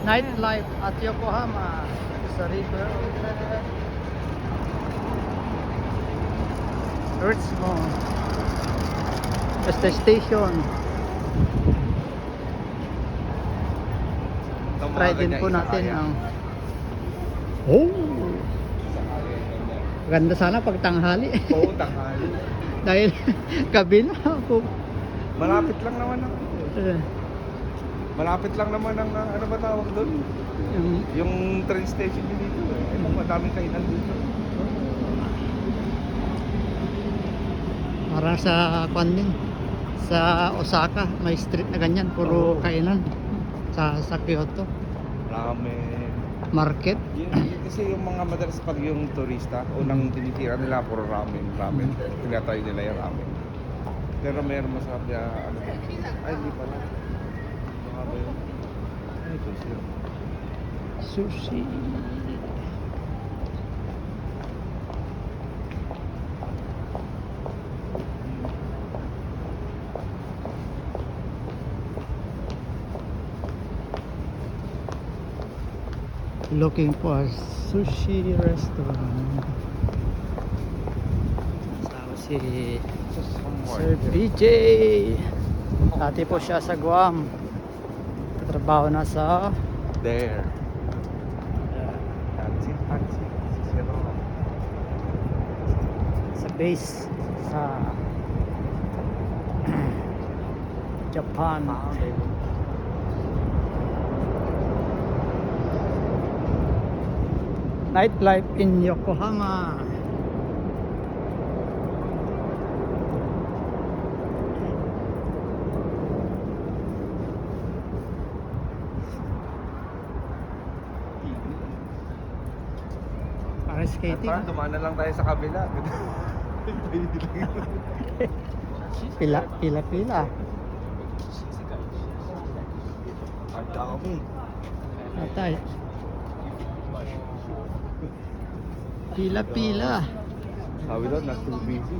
Nightlife at Yokohama sa river outlet. Richmond Basta station. Try din po natin ang ganda sana pag tanghali. Oo, tanghali. Dahil gabi na po. Malapit lang naman ang Eh, malapit lang naman ang ano ba tawag doon? Yung train station din dito. Madaming kainan dito. para sa kwan din. Sa Osaka, may street na ganyan, puro kainan. Sa Kyoto, Ramen. market. Kasi yung mga madalas pag yung turista, unang tinitira nila puro ramen. Tinatry nila yung ramen. Pero meron masarap na ano. Ay, hindi pala. Baka ba yun? Ay, ito siya. Sushi. Looking for sushi restaurant. Kasama si Sir BJ. Dati po siya sa Guam. Katrabaho na sa There. Taxi. sa base sa Japan. Nightlife in Yokohama. Para skating. At dumaan na lang tayo sa kabila. Pila. Ang dami. Atay. Pila. Sabi doon, not too busy.